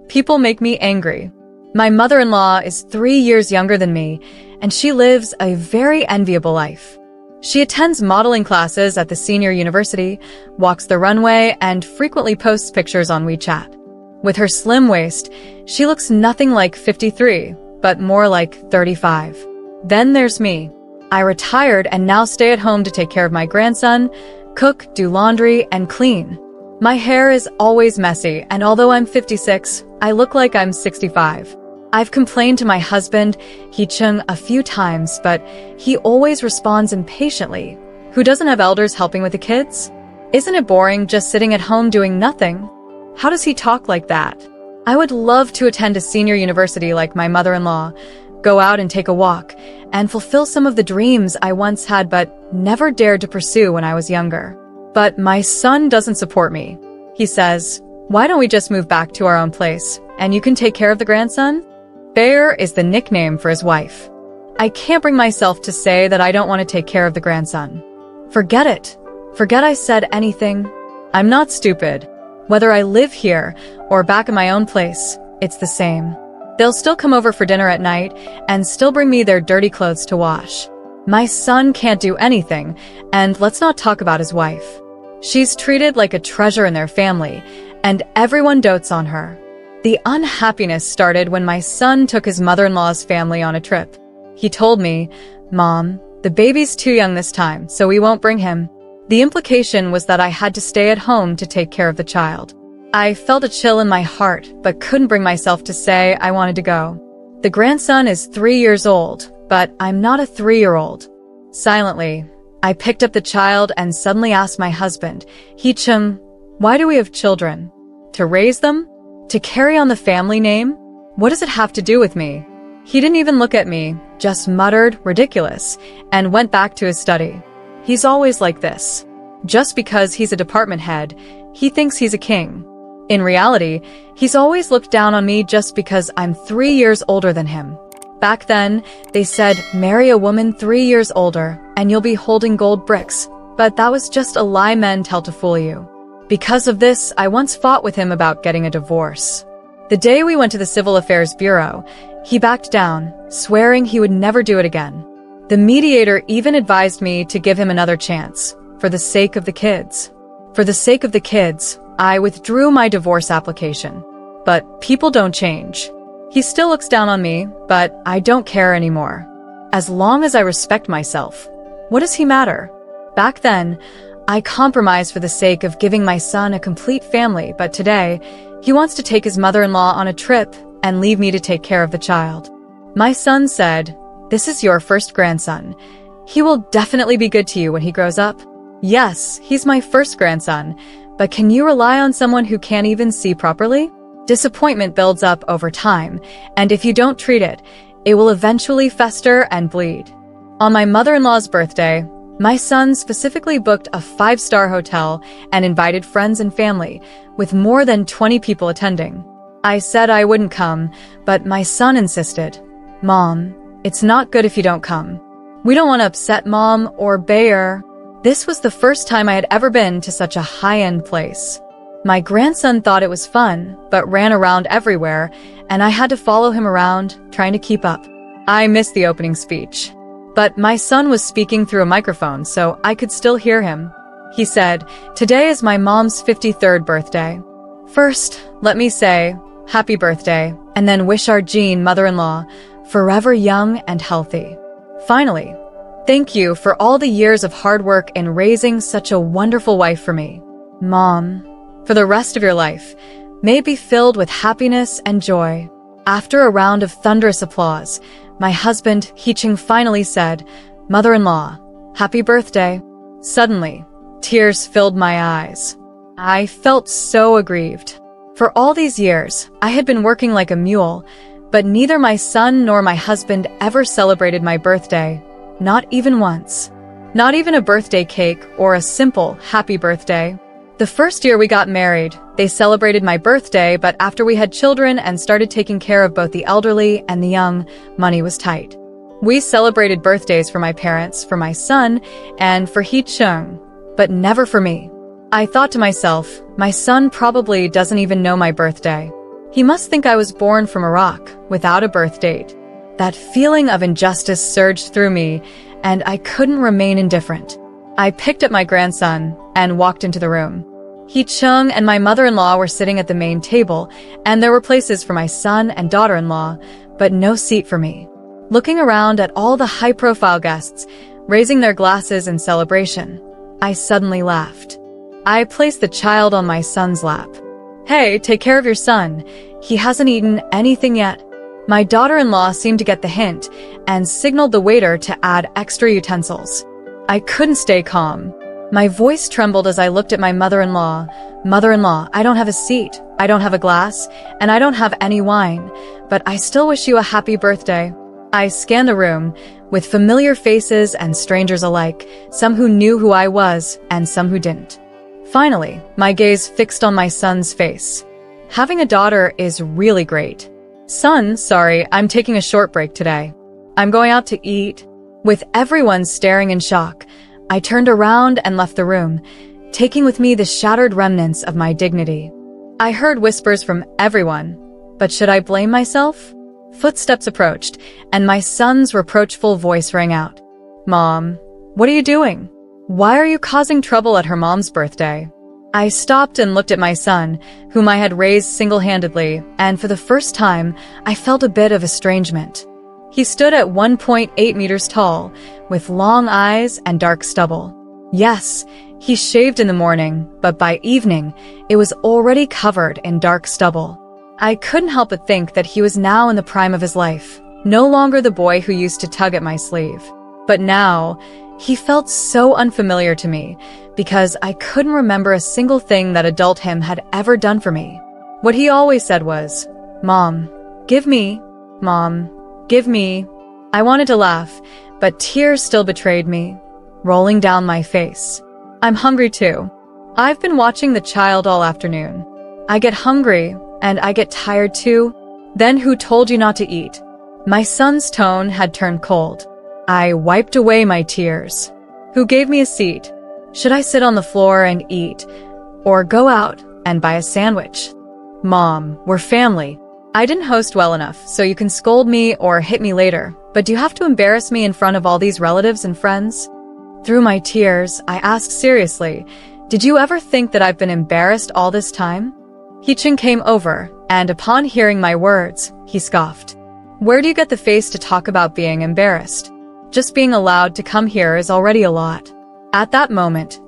People make me angry. My mother-in-law is 3 years younger than me, and she lives a very enviable life. She attends modeling classes at the senior university, walks the runway, and frequently posts pictures on WeChat. With her slim waist, she looks nothing like 53, but more like 35. Then there's me. I retired and now stay at home to take care of my grandson, cook, do laundry, and clean. My hair is always messy, and although I'm 56, I look like I'm 65. I've complained to my husband, Hee-chung, a few times, but he always responds impatiently. Who doesn't have elders helping with the kids? Isn't it boring just sitting at home doing nothing? How does he talk like that? I would love to attend a senior university like my mother-in-law, go out and take a walk, and fulfill some of the dreams I once had but never dared to pursue when I was younger. But my son doesn't support me. He says, "Why don't we just move back to our own place, and you can take care of the grandson?" Bear is the nickname for his wife. I can't bring myself to say that I don't want to take care of the grandson. Forget it. Forget I said anything. I'm not stupid. Whether I live here or back in my own place, it's the same. They'll still come over for dinner at night and still bring me their dirty clothes to wash. My son can't do anything, and let's not talk about his wife. She's treated like a treasure in their family, and everyone dotes on her. The unhappiness started when my son took his mother-in-law's family on a trip. He told me, "Mom, the baby's too young this time, so we won't bring him." The implication was that I had to stay at home to take care of the child. I felt a chill in my heart, but couldn't bring myself to say I wanted to go. The grandson is 3 years old, but I'm not a 3-year-old. Silently, I picked up the child and suddenly asked my husband, "Hee-chung, why do we have children? To raise them? To carry on the family name? What does it have to do with me?" He didn't even look at me, just muttered, "Ridiculous," and went back to his study. He's always like this. Just because he's a department head, he thinks he's a king. In reality, he's always looked down on me just because I'm 3 years older than him. Back then, they said, marry a woman 3 years older, and you'll be holding gold bricks. But that was just a lie men tell to fool you. Because of this, I once fought with him about getting a divorce. The day we went to the Civil Affairs Bureau, he backed down, swearing he would never do it again. The mediator even advised me to give him another chance, for the sake of the kids. For the sake of the kids, I withdrew my divorce application. But people don't change. He still looks down on me, but I don't care anymore. As long as I respect myself, what does he matter? Back then, I compromised for the sake of giving my son a complete family, but today, he wants to take his mother-in-law on a trip and leave me to take care of the child. My son said, "This is your first grandson. He will definitely be good to you when he grows up." Yes, he's my first grandson, but can you rely on someone who can't even see properly? Disappointment builds up over time, and if you don't treat it, it will eventually fester and bleed. On my mother-in-law's birthday, my son specifically booked a 5-star hotel and invited friends and family, with more than 20 people attending. I said I wouldn't come, but my son insisted. "Mom, it's not good if you don't come. We don't want to upset Mom or Bayer." This was the first time I had ever been to such a high-end place. My grandson thought it was fun, but ran around everywhere, and I had to follow him around, trying to keep up. I missed the opening speech. But my son was speaking through a microphone, so I could still hear him. He said, "Today is my mom's 53rd birthday. First, let me say, happy birthday, and then wish our Jean, mother-in-law, forever young and healthy. Finally, thank you for all the years of hard work in raising such a wonderful wife for me. Mom, for the rest of your life, may it be filled with happiness and joy." After a round of thunderous applause, my husband, Hee-chung, finally said, "Mother-in-law, happy birthday." Suddenly, tears filled my eyes. I felt so aggrieved. For all these years, I had been working like a mule, but neither my son nor my husband ever celebrated my birthday, not even once. Not even a birthday cake or a simple happy birthday. The first year we got married, they celebrated my birthday, but after we had children and started taking care of both the elderly and the young, money was tight. We celebrated birthdays for my parents, for my son, and for Hee-chung, but never for me. I thought to myself, my son probably doesn't even know my birthday. He must think I was born from Iraq, without a birth date. That feeling of injustice surged through me, and I couldn't remain indifferent. I picked up my grandson and walked into the room. Hee-chung and my mother-in-law were sitting at the main table, and there were places for my son and daughter-in-law, but no seat for me. Looking around at all the high-profile guests, raising their glasses in celebration, I suddenly laughed. I placed the child on my son's lap. "Hey, take care of your son. He hasn't eaten anything yet." My daughter-in-law seemed to get the hint and signaled the waiter to add extra utensils. I couldn't stay calm. My voice trembled as I looked at my mother-in-law. "Mother-in-law, I don't have a seat, I don't have a glass, and I don't have any wine, but I still wish you a happy birthday." I scanned the room, with familiar faces and strangers alike, some who knew who I was and some who didn't. Finally, my gaze fixed on my son's face. Having a daughter is really great. "Son, sorry, I'm taking a short break today. I'm going out to eat." With everyone staring in shock, I turned around and left the room, taking with me the shattered remnants of my dignity. I heard whispers from everyone, but should I blame myself? Footsteps approached, and my son's reproachful voice rang out. "Mom, what are you doing? Why are you causing trouble at her mom's birthday?" I stopped and looked at my son, whom I had raised single-handedly, and for the first time, I felt a bit of estrangement. He stood at 1.8 meters tall, with long eyes and dark stubble. Yes, he shaved in the morning, but by evening, it was already covered in dark stubble. I couldn't help but think that he was now in the prime of his life, no longer the boy who used to tug at my sleeve. But now, he felt so unfamiliar to me, because I couldn't remember a single thing that adult him had ever done for me. What he always said was, "Mom, give me. Mom, give me." I wanted to laugh, but tears still betrayed me, rolling down my face. I'm hungry too. I've been watching the child all afternoon. I get hungry, and I get tired too. Then who told you not to eat? My son's tone had turned cold. I wiped away my tears. Who gave me a seat? Should I sit on the floor and eat, or go out and buy a sandwich? Mom, we're family. I didn't host well enough, so you can scold me or hit me later, but do you have to embarrass me in front of all these relatives and friends? Through my tears, I asked seriously, "Did you ever think that I've been embarrassed all this time?" Hee-chung came over, and upon hearing my words, he scoffed. "Where do you get the face to talk about being embarrassed? Just being allowed to come here is already a lot." At that moment,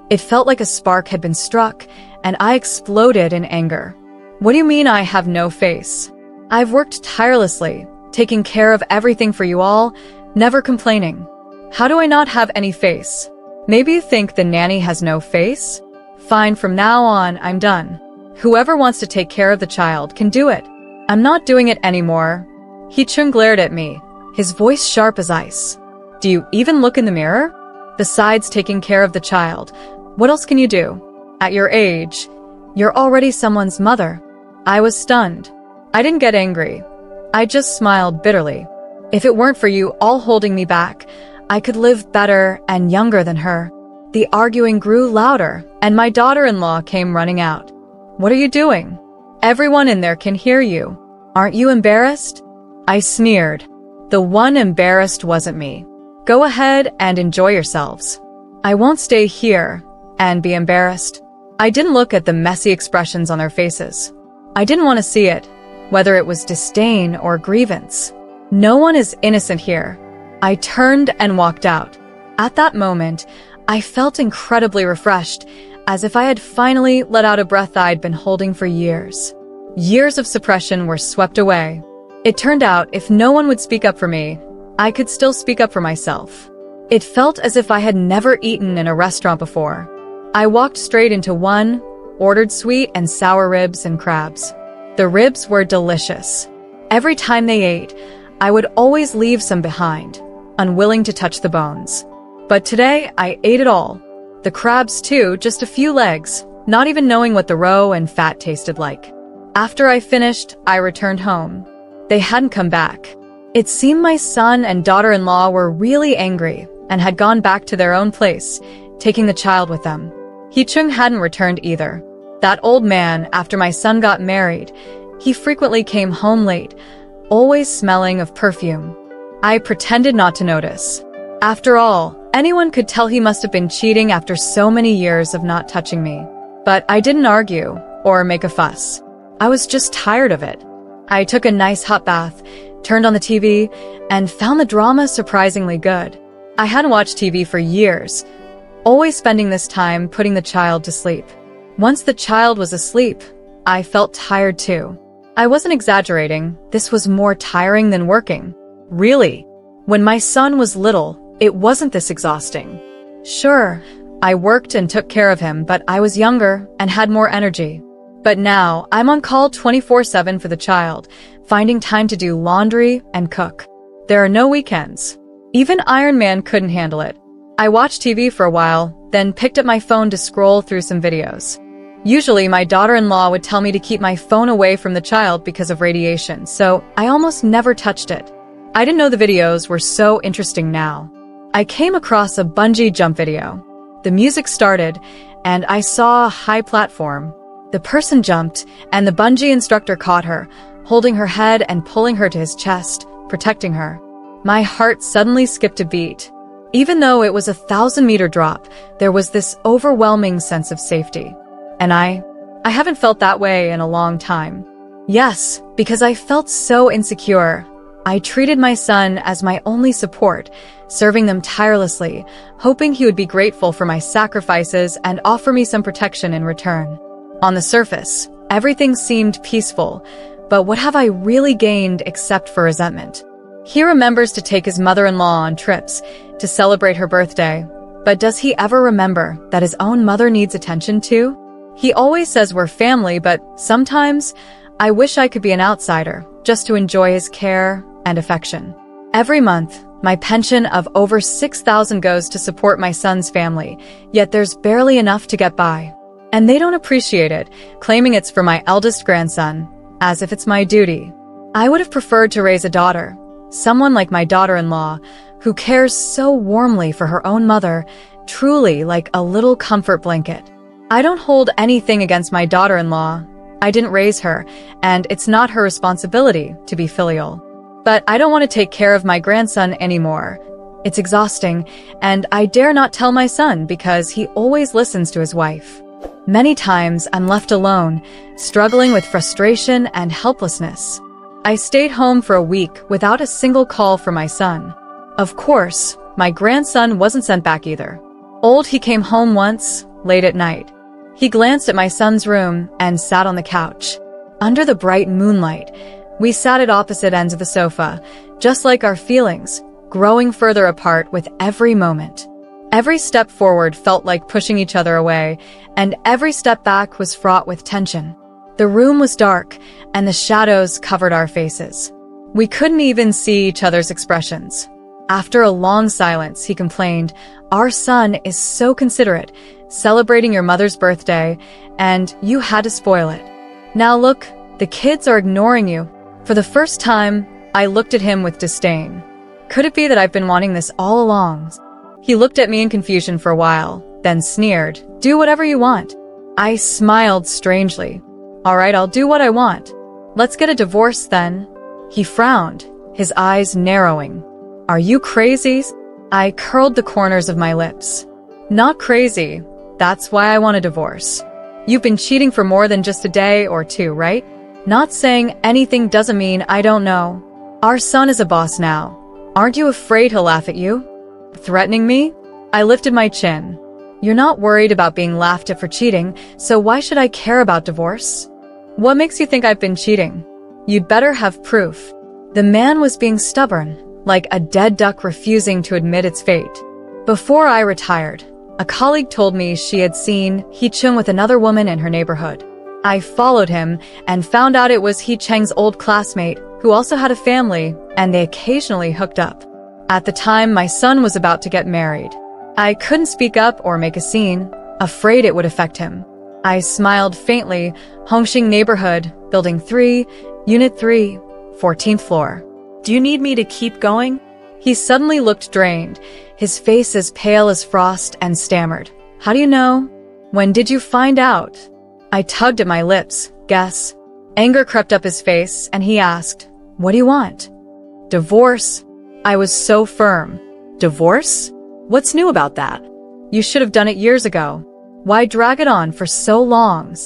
it felt like a spark had been struck, and I exploded in anger. "What do you mean I have no face? I've worked tirelessly, taking care of everything for you all, never complaining. How do I not have any face? Maybe you think the nanny has no face? Fine, from now on, I'm done. Whoever wants to take care of the child can do it. I'm not doing it anymore." Hee-chung glared at me, his voice sharp as ice. "Do you even look in the mirror? Besides taking care of the child, what else can you do? At your age, you're already someone's mother." I was stunned. I didn't get angry. I just smiled bitterly. If it weren't for you all holding me back, I could live better and younger than her. The arguing grew louder, and my daughter-in-law came running out. "What are you doing? Everyone in there can hear you. Aren't you embarrassed?" I sneered. The one embarrassed wasn't me. "Go ahead and enjoy yourselves. I won't stay here and be embarrassed." I didn't look at the messy expressions on their faces. I didn't want to see it, whether it was disdain or grievance. No one is innocent here. I turned and walked out. At that moment, I felt incredibly refreshed, as if I had finally let out a breath I'd been holding for years. Years of suppression were swept away. It turned out if no one would speak up for me, I could still speak up for myself. It felt as if I had never eaten in a restaurant before. I walked straight into one, ordered sweet and sour ribs and crabs. The ribs were delicious. Every time they ate, I would always leave some behind, unwilling to touch the bones. But today, I ate it all. The crabs too, just a few legs, not even knowing what the roe and fat tasted like. After I finished, I returned home. They hadn't come back. It seemed my son and daughter-in-law were really angry and had gone back to their own place, taking the child with them. Hee-chung hadn't returned either. That old man, after my son got married, He frequently came home late, always smelling of perfume. I pretended not to notice. After all, anyone could tell he must have been cheating after so many years of not touching me. But I didn't argue or make a fuss. I was just tired of it. I took a nice hot bath, turned on the TV, and found the drama surprisingly good. I hadn't watched TV for years, always spending this time putting the child to sleep. Once the child was asleep, I felt tired too. I wasn't exaggerating, this was more tiring than working. Really, when my son was little, it wasn't this exhausting. Sure, I worked and took care of him, but I was younger and had more energy. But now, I'm on call 24/7 for the child, finding time to do laundry and cook. There are no weekends. Even Iron Man couldn't handle it. I watched TV for a while, then picked up my phone to scroll through some videos. Usually, my daughter-in-law would tell me to keep my phone away from the child because of radiation, so I almost never touched it. I didn't know the videos were so interesting now. I came across a bungee jump video. The music started, and I saw a high platform. The person jumped, and the bungee instructor caught her, holding her head and pulling her to his chest, protecting her. My heart suddenly skipped a beat. Even though it was a 1,000-meter drop, there was this overwhelming sense of safety. And I haven't felt that way in a long time. Yes, because I felt so insecure. I treated my son as my only support, serving them tirelessly, hoping he would be grateful for my sacrifices and offer me some protection in return. On the surface, everything seemed peaceful, but what have I really gained except for resentment? He remembers to take his mother-in-law on trips to celebrate her birthday, but does he ever remember that his own mother needs attention too? He always says we're family, but sometimes I wish I could be an outsider, just to enjoy his care and affection. Every month, my pension of over $6,000 goes to support my son's family, yet there's barely enough to get by. And they don't appreciate it, claiming it's for my eldest grandson, as if it's my duty. I would have preferred to raise a daughter, someone like my daughter-in-law, who cares so warmly for her own mother, truly like a little comfort blanket. I don't hold anything against my daughter-in-law. I didn't raise her, and it's not her responsibility to be filial. But I don't want to take care of my grandson anymore. It's exhausting, and I dare not tell my son because he always listens to his wife. Many times I'm left alone, struggling with frustration and helplessness. I stayed home for a week without a single call from my son. Of course, my grandson wasn't sent back either. He came home once, late at night. He glanced at my son's room and sat on the couch. Under the bright moonlight, we sat at opposite ends of the sofa, just like our feelings, growing further apart with every moment. Every step forward felt like pushing each other away, and every step back was fraught with tension. The room was dark, and the shadows covered our faces. We couldn't even see each other's expressions. After a long silence, he complained, "Our son is so considerate, celebrating your mother's birthday, and you had to spoil it. Now look, the kids are ignoring you." For the first time, I looked at him with disdain. Could it be that I've been wanting this all along? He looked at me in confusion for a while, then sneered, "Do whatever you want." I smiled strangely. "All right, I'll do what I want. Let's get a divorce then." He frowned, his eyes narrowing. "Are you crazy?" I curled the corners of my lips. "Not crazy. That's why I want a divorce. You've been cheating for more than just a day or two, right? Not saying anything doesn't mean I don't know. Our son is a boss now. Aren't you afraid he'll laugh at you? Threatening me?" I lifted my chin. "You're not worried about being laughed at for cheating, so why should I care about divorce? What makes you think I've been cheating? You'd better have proof." The man was being stubborn, like a dead duck refusing to admit its fate. Before I retired, a colleague told me she had seen He Chung with another woman in her neighborhood. I followed him and found out it was He Cheng's old classmate, who also had a family, and they occasionally hooked up. At the time, my son was about to get married. I couldn't speak up or make a scene, afraid it would affect him. I smiled faintly, Hongxing neighborhood, building 3, unit 3, 14th floor. "Do you need me to keep going?" He suddenly looked drained, his face as pale as frost, and stammered, "How do you know? When did you find out?" I tugged at my lips. "Guess." Anger crept up his face, and he asked, "What do you want?" "Divorce." I was so firm. "Divorce? What's new about that? You should have done it years ago. Why drag it on for so long?"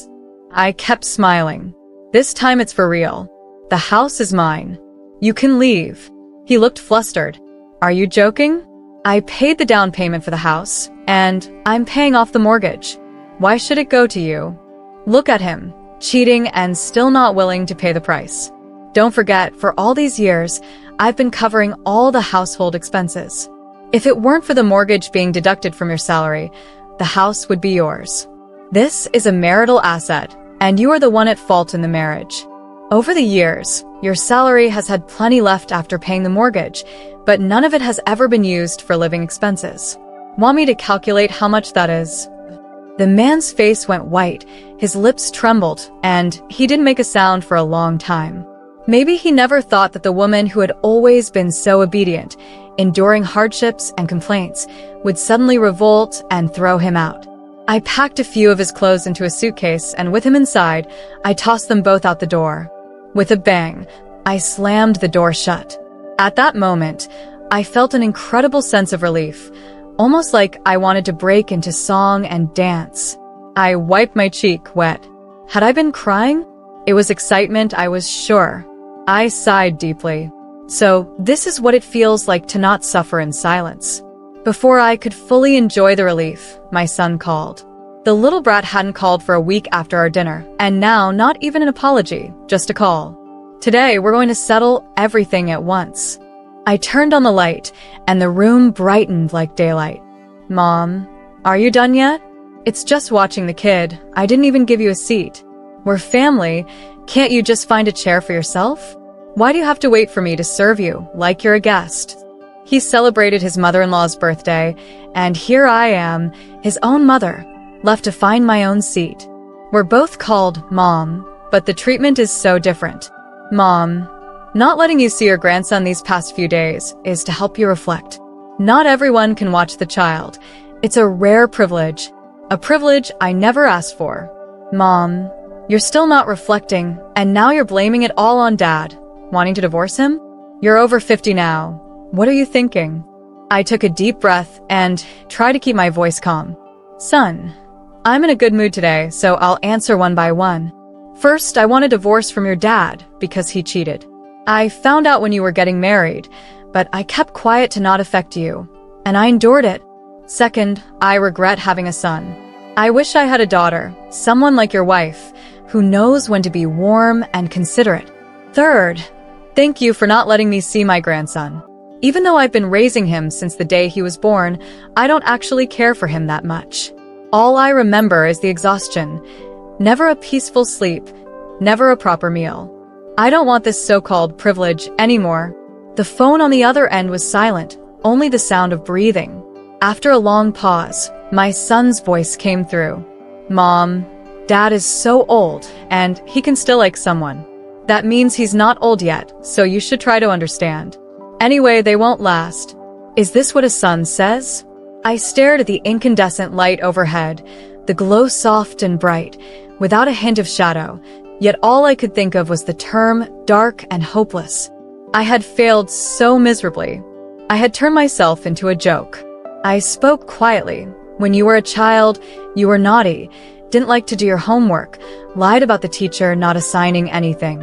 I kept smiling. "This time it's for real. The house is mine. You can leave." He looked flustered. "Are you joking? I paid the down payment for the house, and I'm paying off the mortgage. Why should it go to you?" Look at him, cheating and still not willing to pay the price. Don't forget, for all these years, I've been covering all the household expenses. If it weren't for the mortgage being deducted from your salary, the house would be yours. This is a marital asset, and you are the one at fault in the marriage. Over the years, your salary has had plenty left after paying the mortgage, but none of it has ever been used for living expenses. Want me to calculate how much that is? The man's face went white, his lips trembled, and he didn't make a sound for a long time. Maybe he never thought that the woman who had always been so obedient, enduring hardships and complaints, would suddenly revolt and throw him out. I packed a few of his clothes into a suitcase, and with him inside, I tossed them both out the door. With a bang, I slammed the door shut. At that moment, I felt an incredible sense of relief, almost like I wanted to break into song and dance. I wiped my cheek wet. Had I been crying? It was excitement, I was sure. I sighed deeply. So, this is what it feels like to not suffer in silence. Before I could fully enjoy the relief, my son called. The little brat hadn't called for a week after our dinner, and now not even an apology, just a call. Today, we're going to settle everything at once. I turned on the light, and the room brightened like daylight. "Mom, are you done yet? It's just watching the kid. I didn't even give you a seat. We're family. Can't you just find a chair for yourself? Why do you have to wait for me to serve you, like you're a guest?" He celebrated his mother-in-law's birthday, and here I am, his own mother, left to find my own seat. We're both called Mom, but the treatment is so different. Mom, not letting you see your grandson these past few days is to help you reflect. Not everyone can watch the child. It's a rare privilege. A privilege I never asked for. Mom, you're still not reflecting, and now you're blaming it all on Dad. Wanting to divorce him? You're over 50 now. What are you thinking? I took a deep breath and tried to keep my voice calm. Son, I'm in a good mood today, so I'll answer one by one. First, I want a divorce from your dad because he cheated. I found out when you were getting married, but I kept quiet to not affect you, and I endured it. Second, I regret having a son. I wish I had a daughter, someone like your wife, who knows when to be warm and considerate. Third, thank you for not letting me see my grandson. Even though I've been raising him since the day he was born, I don't actually care for him that much. All I remember is the exhaustion. Never a peaceful sleep, never a proper meal. I don't want this so-called privilege anymore. The phone on the other end was silent, only the sound of breathing. After a long pause, my son's voice came through. Mom, Dad is so old, and he can still like someone. That means he's not old yet, so you should try to understand. Anyway, they won't last. Is this what a son says? I stared at the incandescent light overhead, the glow soft and bright, without a hint of shadow, yet all I could think of was the term dark and hopeless. I had failed so miserably. I had turned myself into a joke. I spoke quietly. When you were a child, you were naughty, didn't like to do your homework, lied about the teacher not assigning anything.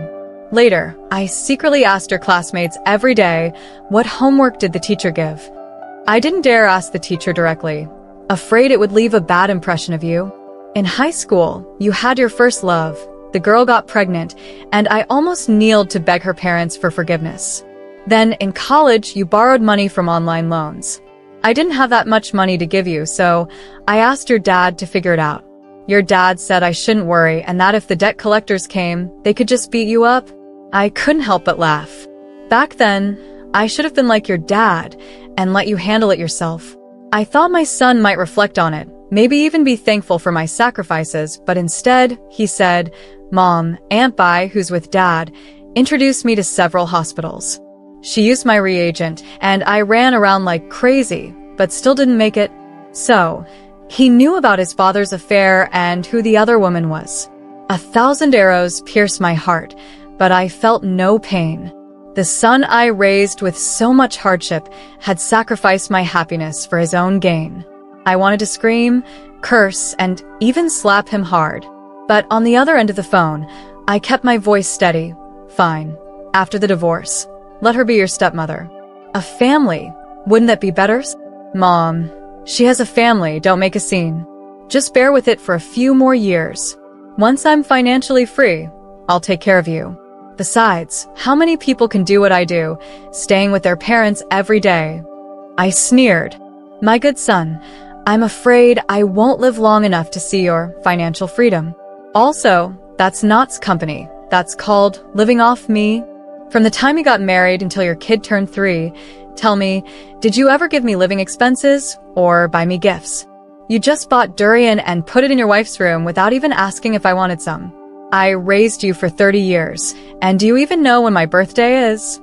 Later, I secretly asked her classmates every day, what homework did the teacher give? I didn't dare ask the teacher directly, afraid it would leave a bad impression of you. In high school, you had your first love. The girl got pregnant, and I almost kneeled to beg her parents for forgiveness. Then, in college, you borrowed money from online loans. I didn't have that much money to give you, so I asked your dad to figure it out. Your dad said I shouldn't worry, and that if the debt collectors came, they could just beat you up. I couldn't help but laugh. Back then, I should have been like your dad and let you handle it yourself. I thought my son might reflect on it, maybe even be thankful for my sacrifices, but instead, he said, Mom, Aunt Bai, who's with Dad, introduced me to several hospitals. She used my reagent, and I ran around like crazy, but still didn't make it. So, he knew about his father's affair and who the other woman was. 1,000 arrows pierced my heart, but I felt no pain. The son I raised with so much hardship had sacrificed my happiness for his own gain. I wanted to scream, curse, and even slap him hard. But on the other end of the phone, I kept my voice steady. Fine. After the divorce, let her be your stepmother. A family. Wouldn't that be better? Mom, she has a family, don't make a scene. Just bear with it for a few more years. Once I'm financially free, I'll take care of you. Besides, how many people can do what I do, staying with their parents every day? I sneered. My good son, I'm afraid I won't live long enough to see your financial freedom. Also, that's not company. That's called living off me. From the time you got married until your kid turned 3, tell me, did you ever give me living expenses or buy me gifts? You just bought durian and put it in your wife's room without even asking if I wanted some. I raised you for 30 years, and do you even know when my birthday is?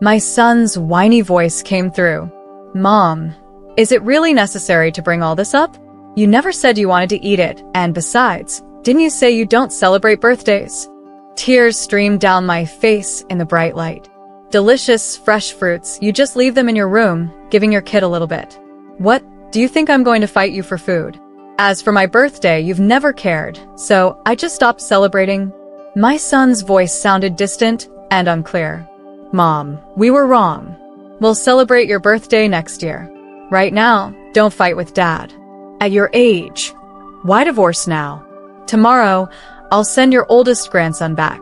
My son's whiny voice came through. Mom, is it really necessary to bring all this up? You never said you wanted to eat it, and besides, didn't you say you don't celebrate birthdays? Tears streamed down my face in the bright light. Delicious, fresh fruits, you just leave them in your room, giving your kid a little bit. What, do you think I'm going to fight you for food? As for my birthday, you've never cared, so I just stopped celebrating. My son's voice sounded distant and unclear. Mom, we were wrong. We'll celebrate your birthday next year. Right now, don't fight with Dad. At your age, why divorce now? Tomorrow, I'll send your oldest grandson back.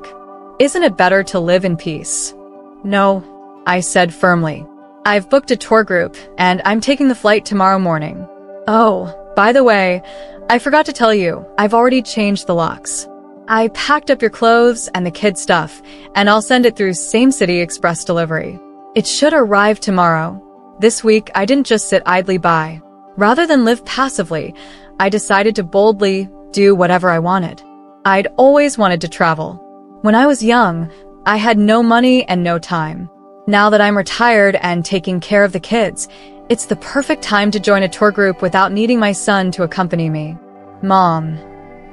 Isn't it better to live in peace? No, I said firmly. I've booked a tour group, and I'm taking the flight tomorrow morning. Oh, by the way, I forgot to tell you, I've already changed the locks. I packed up your clothes and the kid stuff, and I'll send it through Same City Express delivery. It should arrive tomorrow. This week, I didn't just sit idly by. Rather than live passively, I decided to boldly do whatever I wanted. I'd always wanted to travel. When I was young, I had no money and no time. Now that I'm retired and taking care of the kids, it's the perfect time to join a tour group without needing my son to accompany me. Mom,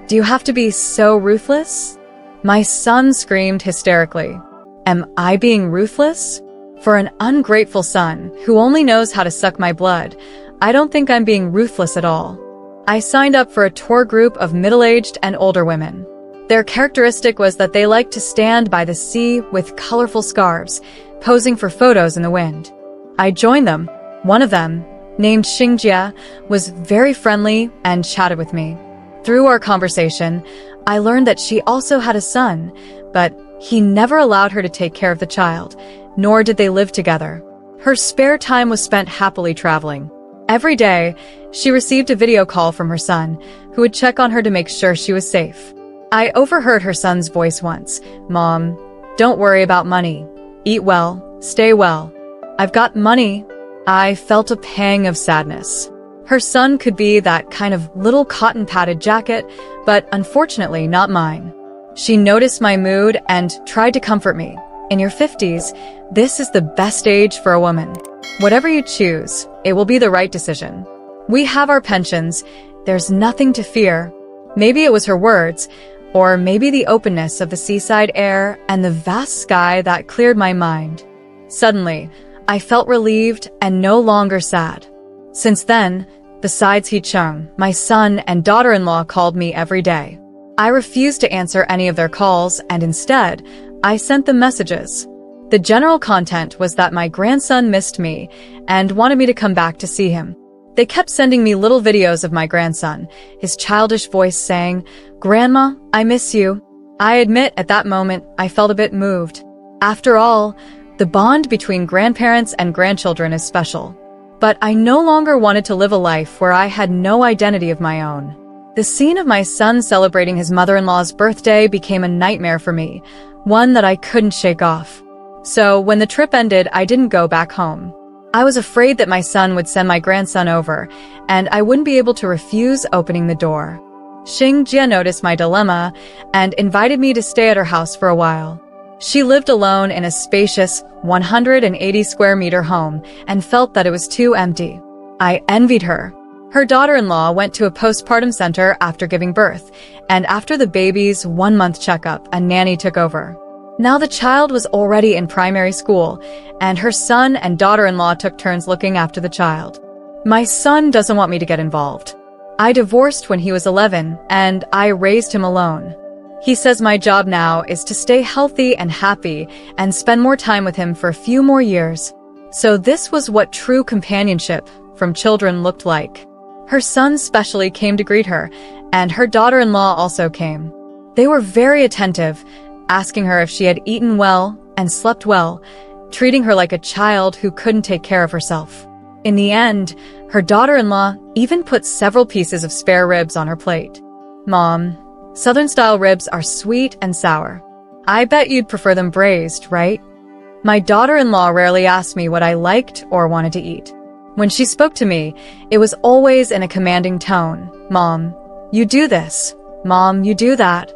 do you have to be so ruthless? My son screamed hysterically. Am I being ruthless? For an ungrateful son who only knows how to suck my blood, I don't think I'm being ruthless at all. I signed up for a tour group of middle-aged and older women. Their characteristic was that they liked to stand by the sea with colorful scarves, posing for photos in the wind. I joined them. One of them, named Xingjia, was very friendly and chatted with me. Through our conversation, I learned that she also had a son, but he never allowed her to take care of the child, nor did they live together. Her spare time was spent happily traveling. Every day, she received a video call from her son, who would check on her to make sure she was safe. I overheard her son's voice once. Mom, don't worry about money. Eat well, stay well. I've got money. I felt a pang of sadness. Her son could be that kind of little cotton-padded jacket, but unfortunately not mine. She noticed my mood and tried to comfort me. In your 50s, this is the best age for a woman. Whatever you choose, it will be the right decision. We have our pensions. There's nothing to fear. Maybe it was her words, or maybe the openness of the seaside air and the vast sky that cleared my mind. Suddenly, I felt relieved and no longer sad. Since then, besides He-chung, my son and daughter-in-law called me every day. I refused to answer any of their calls, and instead, I sent them messages. The general content was that my grandson missed me and wanted me to come back to see him. They kept sending me little videos of my grandson, his childish voice saying, "Grandma, I miss you." I admit at that moment I felt a bit moved. After all, the bond between grandparents and grandchildren is special. But I no longer wanted to live a life where I had no identity of my own. The scene of my son celebrating his mother-in-law's birthday became a nightmare for me, one that I couldn't shake off. So when the trip ended, I didn't go back home. I was afraid that my son would send my grandson over, and I wouldn't be able to refuse opening the door. Xingjia noticed my dilemma and invited me to stay at her house for a while. She lived alone in a spacious 180 square meter home and felt that it was too empty. I envied her. Her daughter-in-law went to a postpartum center after giving birth, and after the baby's 1-month checkup, a nanny took over. Now the child was already in primary school, and her son and daughter-in-law took turns looking after the child. My son doesn't want me to get involved. I divorced when he was 11, and I raised him alone. He says my job now is to stay healthy and happy and spend more time with him for a few more years. So this was what true companionship from children looked like. Her son specially came to greet her, and her daughter-in-law also came. They were very attentive, asking her if she had eaten well and slept well, treating her like a child who couldn't take care of herself. In the end, her daughter-in-law even put several pieces of spare ribs on her plate. Mom, Southern-style ribs are sweet and sour. I bet you'd prefer them braised, right? My daughter-in-law rarely asked me what I liked or wanted to eat. When she spoke to me, it was always in a commanding tone. Mom, you do this. Mom, you do that.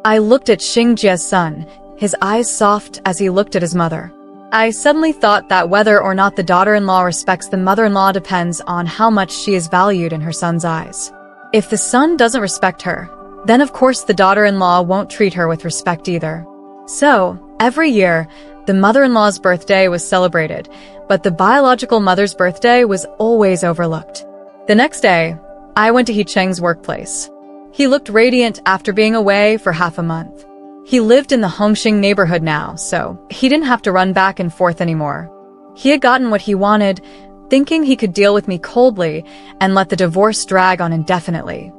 I looked at Xingjia's son, his eyes soft as he looked at his mother. I suddenly thought that whether or not the daughter-in-law respects the mother-in-law depends on how much she is valued in her son's eyes. If the son doesn't respect her, then of course the daughter-in-law won't treat her with respect either. So, every year, the mother-in-law's birthday was celebrated, but the biological mother's birthday was always overlooked. The next day, I went to He Cheng's workplace. He looked radiant after being away for half a month. He lived in the Hongxing neighborhood now, so he didn't have to run back and forth anymore. He had gotten what he wanted, thinking he could deal with me coldly and let the divorce drag on indefinitely.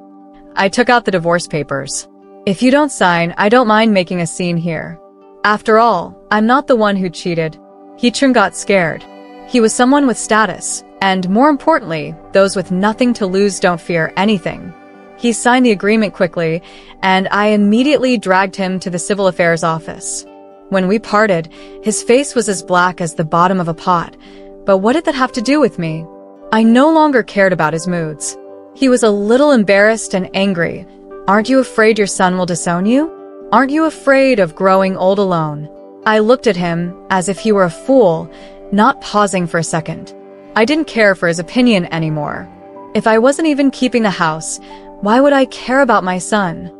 I took out the divorce papers. If you don't sign, I don't mind making a scene here. After all, I'm not the one who cheated. He Cheng got scared. He was someone with status, and more importantly, those with nothing to lose don't fear anything. He signed the agreement quickly, and I immediately dragged him to the civil affairs office. When we parted, his face was as black as the bottom of a pot. But what did that have to do with me? I no longer cared about his moods. He was a little embarrassed and angry. Aren't you afraid your son will disown you? Aren't you afraid of growing old alone? I looked at him as if he were a fool, not pausing for a second. I didn't care for his opinion anymore. If I wasn't even keeping the house, why would I care about my son?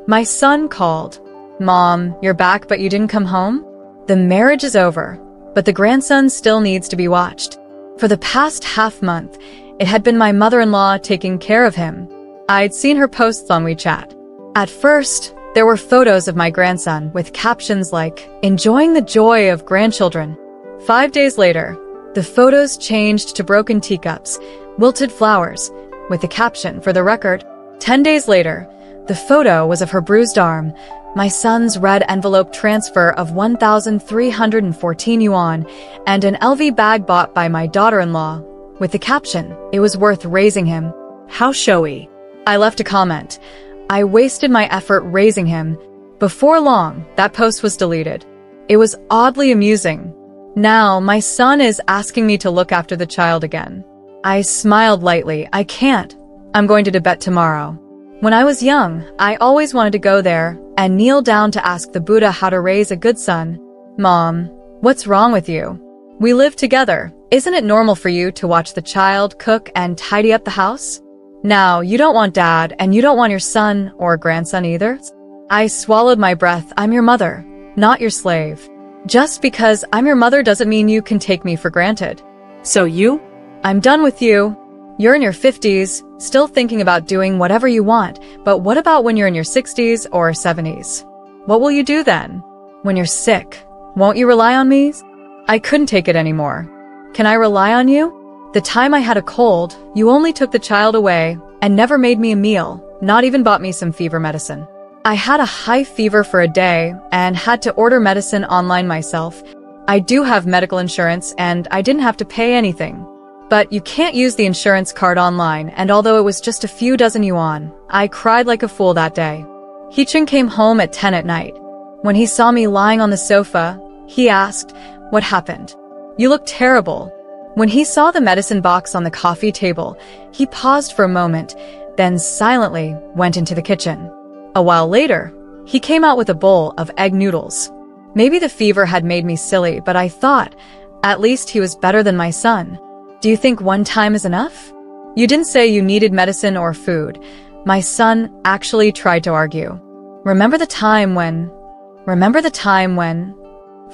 My son called. Mom, you're back but you didn't come home? The marriage is over, but the grandson still needs to be watched. For the past half month, it had been my mother-in-law taking care of him. I'd seen her posts on WeChat. At first, there were photos of my grandson with captions like, enjoying the joy of grandchildren. 5 days later, the photos changed to broken teacups, wilted flowers, with the caption, for the record. 10 days later, the photo was of her bruised arm, my son's red envelope transfer of 1,314 yuan, and an LV bag bought by my daughter-in-law, with the caption, it was worth raising him. How showy. I left a comment. I wasted my effort raising him. Before long, that post was deleted. It was oddly amusing. Now, my son is asking me to look after the child again. I smiled lightly. I can't. I'm going to Tibet tomorrow. When I was young, I always wanted to go there and kneel down to ask the Buddha how to raise a good son. Mom, what's wrong with you? We live together. Isn't it normal for you to watch the child cook and tidy up the house? Now, you don't want dad and you don't want your son or grandson either? I swallowed my breath. I'm your mother, not your slave. Just because I'm your mother doesn't mean you can take me for granted. So you? I'm done with you. You're in your 50s, still thinking about doing whatever you want, but what about when you're in your 60s or 70s? What will you do then? When you're sick, won't you rely on me? I couldn't take it anymore. Can I rely on you? The time I had a cold, you only took the child away and never made me a meal, not even bought me some fever medicine. I had a high fever for a day and had to order medicine online myself. I do have medical insurance and I didn't have to pay anything. But you can't use the insurance card online, and although it was just a few dozen yuan, I cried like a fool that day. He Cheng came home at 10 at night. When he saw me lying on the sofa, he asked, what happened? You look terrible. When he saw the medicine box on the coffee table, he paused for a moment, then silently went into the kitchen. A while later, he came out with a bowl of egg noodles. Maybe the fever had made me silly, but I thought, at least he was better than my son. Do you think one time is enough? You didn't say you needed medicine or food. My son actually tried to argue. Remember the time when...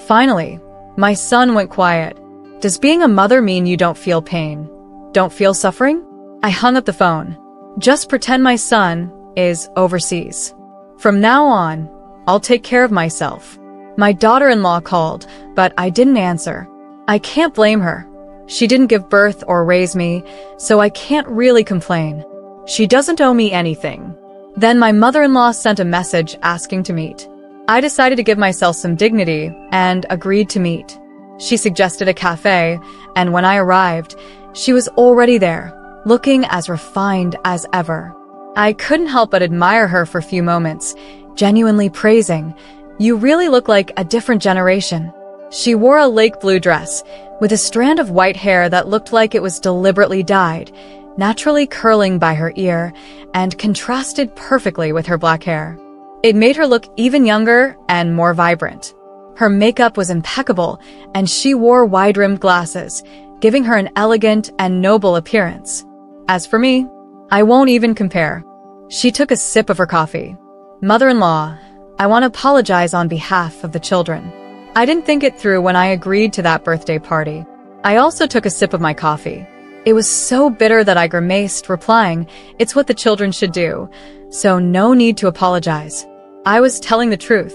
Finally, my son went quiet. Does being a mother mean you don't feel pain? Don't feel suffering? I hung up the phone. Just pretend my son is overseas. From now on, I'll take care of myself. My daughter-in-law called, but I didn't answer. I can't blame her. She didn't give birth or raise me, so I can't really complain. She doesn't owe me anything. Then my mother-in-law sent a message asking to meet. I decided to give myself some dignity and agreed to meet. She suggested a cafe, and when I arrived, she was already there, looking as refined as ever. I couldn't help but admire her for a few moments, genuinely praising, "You really look like a different generation." She wore a lake blue dress, with a strand of white hair that looked like it was deliberately dyed, naturally curling by her ear, and contrasted perfectly with her black hair. It made her look even younger and more vibrant. Her makeup was impeccable, and she wore wide-rimmed glasses, giving her an elegant and noble appearance. As for me, I won't even compare. She took a sip of her coffee. "Mother-in-law, I want to apologize on behalf of the children. I didn't think it through when I agreed to that birthday party." I also took a sip of my coffee. It was so bitter that I grimaced, replying, "It's what the children should do, so no need to apologize." I was telling the truth.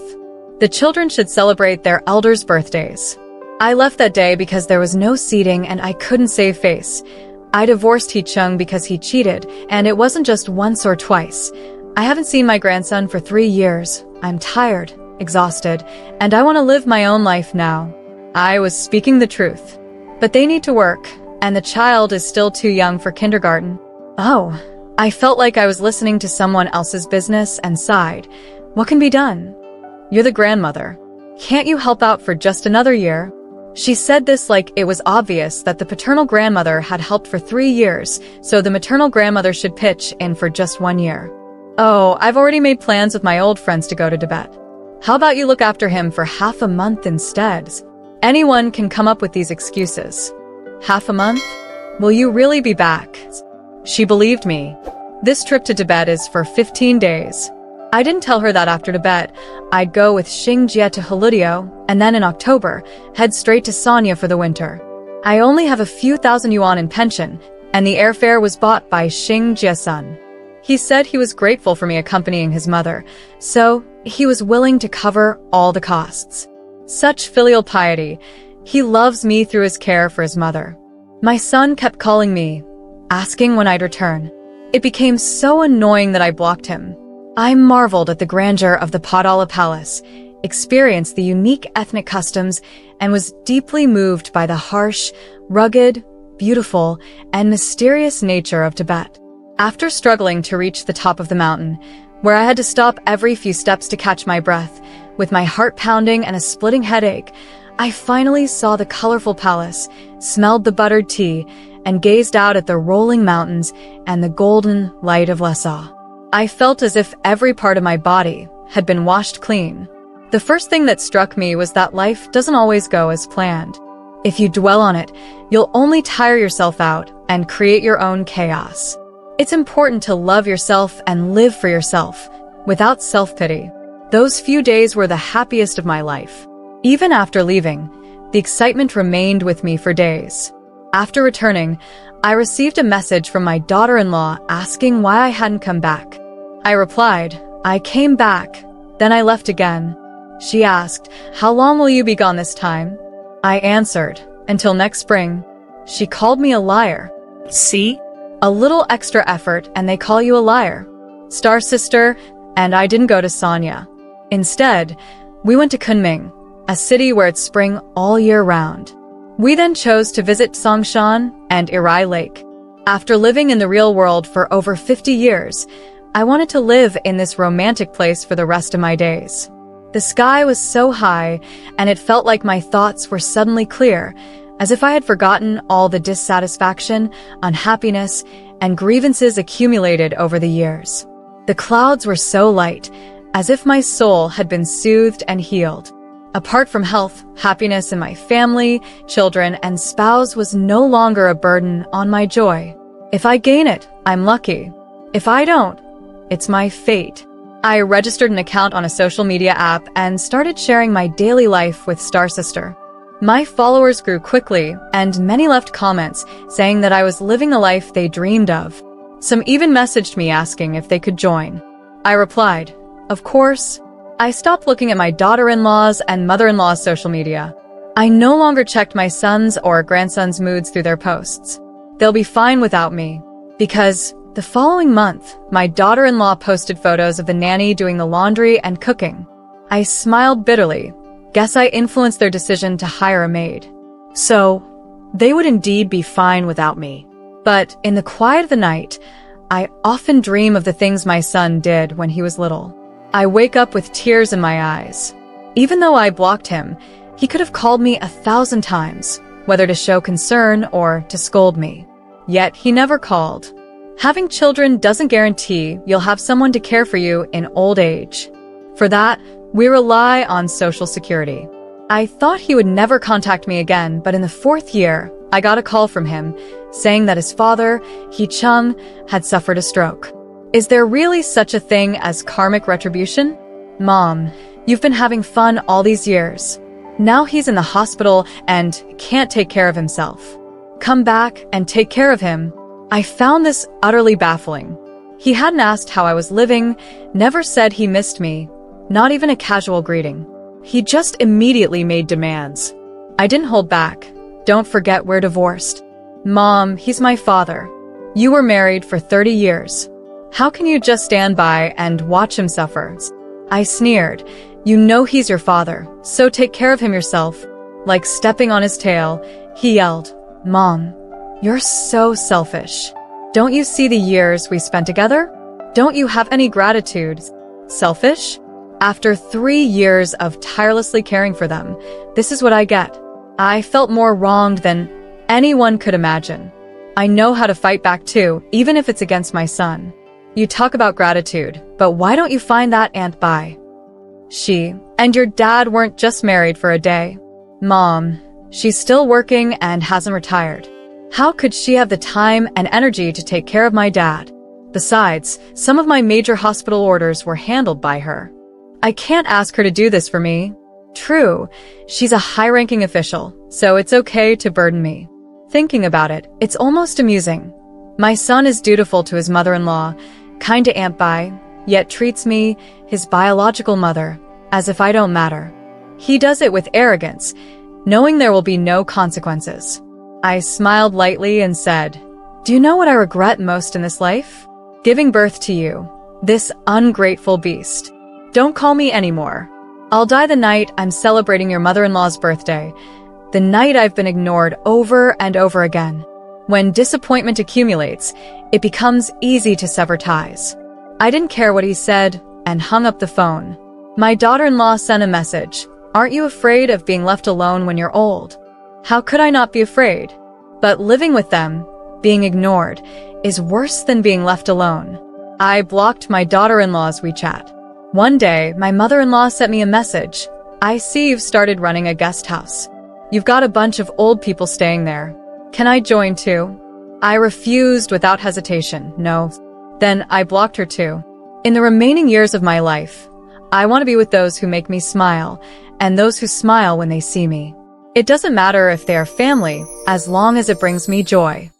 The children should celebrate their elders' birthdays. I left that day because there was no seating and I couldn't save face. I divorced Hee-chung because he cheated, and it wasn't just once or twice. I haven't seen my grandson for 3 years. I'm tired, exhausted, and I want to live my own life now. I was speaking the truth. But they need to work, and the child is still too young for kindergarten. Oh, I felt like I was listening to someone else's business and sighed. What can be done? "You're the grandmother. Can't you help out for just another year?" She said this like it was obvious that the paternal grandmother had helped for 3 years, so the maternal grandmother should pitch in for just 1 year. "Oh, I've already made plans with my old friends to go to Tibet. How about you look after him for half a month instead?" Anyone can come up with these excuses. Half a month? Will you really be back? She believed me. This trip to Tibet is for 15 days. I didn't tell her that after Tibet, I'd go with Xing Jie to Halutio, and then in October, head straight to Sanya for the winter. I only have a few thousand yuan in pension, and the airfare was bought by Xing Jie's son. He said he was grateful for me accompanying his mother, so he was willing to cover all the costs. Such filial piety. He loves me through his care for his mother. My son kept calling me, asking when I'd return. It became so annoying that I blocked him. I marveled at the grandeur of the Padala Palace, experienced the unique ethnic customs, and was deeply moved by the harsh, rugged, beautiful, and mysterious nature of Tibet. After struggling to reach the top of the mountain, where I had to stop every few steps to catch my breath, with my heart pounding and a splitting headache, I finally saw the colorful palace, smelled the buttered tea, and gazed out at the rolling mountains and the golden light of Lhasa. I felt as if every part of my body had been washed clean. The first thing that struck me was that life doesn't always go as planned. If you dwell on it, you'll only tire yourself out and create your own chaos. It's important to love yourself and live for yourself, without self-pity. Those few days were the happiest of my life. Even after leaving, the excitement remained with me for days. After returning, I received a message from my daughter-in-law asking why I hadn't come back. I replied, "I came back, then I left again." She asked, "How long will you be gone this time?" I answered, "Until next spring." She called me a liar. See? A little extra effort and they call you a liar. Star sister, and I didn't go to Sanya. Instead, we went to Kunming, a city where it's spring all year round. We then chose to visit Songshan and Irai Lake. After living in the real world for over 50 years, I wanted to live in this romantic place for the rest of my days. The sky was so high, and it felt like my thoughts were suddenly clear, as if I had forgotten all the dissatisfaction, unhappiness, and grievances accumulated over the years. The clouds were so light, as if my soul had been soothed and healed. Apart from health, happiness in my family, children, and spouse was no longer a burden on my joy. If I gain it, I'm lucky. If I don't, it's my fate. I registered an account on a social media app and started sharing my daily life with Star Sister. My followers grew quickly, and many left comments saying that I was living the life they dreamed of. Some even messaged me asking if they could join. I replied, of course. I stopped looking at my daughter-in-law's and mother-in-law's social media. I no longer checked my son's or grandson's moods through their posts. They'll be fine without me. Because the following month, my daughter-in-law posted photos of the nanny doing the laundry and cooking. I smiled bitterly. Guess I influenced their decision to hire a maid. So, they would indeed be fine without me. But in the quiet of the night, I often dream of the things my son did when he was little. I wake up with tears in my eyes. Even though I blocked him, he could have called me 1,000 times, whether to show concern or to scold me. Yet he never called. Having children doesn't guarantee you'll have someone to care for you in old age. For that, we rely on Social Security. I thought he would never contact me again, but in the 4th year, I got a call from him saying that his father, Hee Chung, had suffered a stroke. Is there really such a thing as karmic retribution? Mom, you've been having fun all these years. Now he's in the hospital and can't take care of himself. Come back and take care of him. I found this utterly baffling. He hadn't asked how I was living, never said he missed me, not even a casual greeting. He just immediately made demands. I didn't hold back. Don't forget we're divorced. Mom, he's my father. You were married for 30 years. How can you just stand by and watch him suffer? I sneered. You know he's your father, so take care of him yourself. Like stepping on his tail, he yelled, Mom, you're so selfish. Don't you see the years we spent together? Don't you have any gratitude? Selfish? After 3 years of tirelessly caring for them, this is what I get. I felt more wronged than anyone could imagine. I know how to fight back too, even if it's against my son. You talk about gratitude, but why don't you find that Aunt Bai? She and your dad weren't just married for a day. Mom, she's still working and hasn't retired. How could she have the time and energy to take care of my dad? Besides, some of my major hospital orders were handled by her. I can't ask her to do this for me. True, she's a high-ranking official, so it's okay to burden me. Thinking about it, it's almost amusing. My son is dutiful to his mother-in-law, kind to Aunt Bai, yet treats me, his biological mother, as if I don't matter. He does it with arrogance, knowing there will be no consequences. I smiled lightly and said, Do you know what I regret most in this life? Giving birth to you, this ungrateful beast. Don't call me anymore. I'll die the night I'm celebrating your mother-in-law's birthday, the night I've been ignored over and over again. When disappointment accumulates, it becomes easy to sever ties. I didn't care what he said and hung up the phone. My daughter-in-law sent a message. Aren't you afraid of being left alone when you're old? How could I not be afraid? But living with them, being ignored, is worse than being left alone. I blocked my daughter-in-law's WeChat. One day, my mother-in-law sent me a message. I see you've started running a guest house. You've got a bunch of old people staying there. Can I join too? I refused without hesitation, no. Then I blocked her too. In the remaining years of my life, I want to be with those who make me smile, and those who smile when they see me. It doesn't matter if they are family, as long as it brings me joy.